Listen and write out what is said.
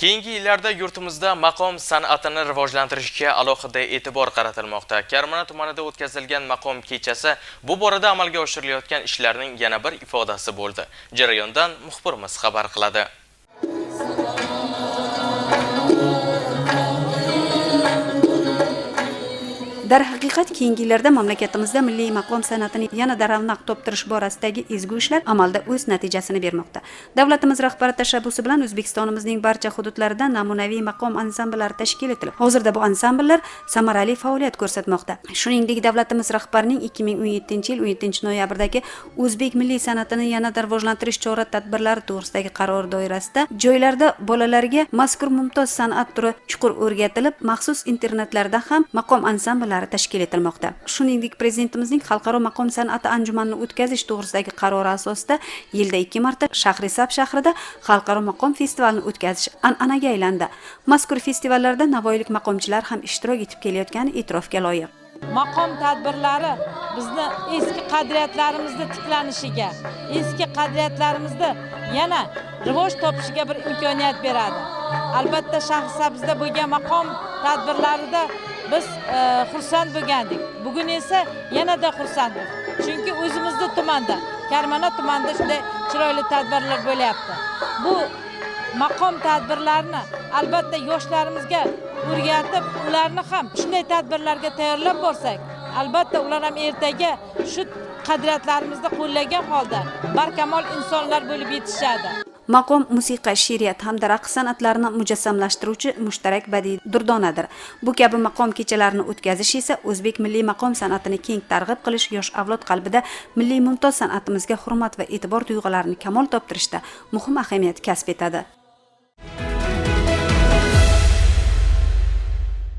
Keyingi yillarda yurtimizda maqom san'atini rivojlantirishga alohida e'tibor qaratilmoqda. Karmana tumanida o'tkazilgan maqom kechasi bu borada amalga oshirilayotgan ishlarning yana bir ifodasi bo'ldi. Jarayondan muxbirimiz xabar qiladi. Darhaqiqat keyingi yillarda mamlakatimizda milliy maqom san'atini yanada ravnaq toptirish borasidagi ezgu ishlar amalda o'z natijasini bermoqda. Davlatimiz rahbari tashabbusi bilan O'zbekistonimizning barcha hududlarida namunaviy maqom ansambllari tashkil etilib, hozirda bu ansambllar samarali faoliyat ko'rsatmoqda. Shuningdek, davlatimiz rahbarining 2017-yil 17-noyabrdagi o'zbek milliy san'atini yanada rivojlantirish chora-tadbirlari to'g'risidagi qaror doirasida joylarda bolalarga mazkur mumtoz san'at turi chuqur o'rgatilib, maxsus internatlarda ham maqom ansambllari tashkil etilmoqda. Shuningdek, prezidentimizning xalqaro maqom san'ati anjumanini o'tkazish to'g'risidagi qarori asosida yilda 2 marta Shahrisabz shahrida xalqaro maqom festivalini o'tkazish an'anaga aylandi. Mazkur festivallarda navoiylik maqomchilar ham ishtirok etib kelayotgani e'tirofga loyiq. Maqom tadbirlari bizni eski qadriyatlarimizni tiklanishiga, eski qadriyatlarimizni yana rivoj topishiga bir imkoniyat beradi. Albatta Shahrisabzda bo'lgan maqom tadbirlarida biz xursand bo'lgandik. Bugun esa yanada xursandmiz. Chunki o'zimizning tumanda, Karmana tumanida shunday chiroyli tadbirlar bo'lyapti. Bu maqom tadbirlarini albatta yoshlarimizga o'rgatib, ularni ham shunday tadbirlarga tayyorlab borsak, albatta ular ham ertaga shu qadriyatlarimizni qo'llagan holda barkamol insonlar bo'lib yetishadi. Maqom musiqa, she'riyat hamda raqs san'atlarini mujassamlashtiruvchi mushtarak badiiy durdonadir. Bu kabi maqom kechalarini o'tkazish esa o'zbek milliy maqom san'atini keng targ'ib qilish, yosh avlod qalbida milliy mumtoz san'atimizga hurmat va e'tibor tuyg'ularini kamol toptirishda muhim ahamiyat kasb etadi.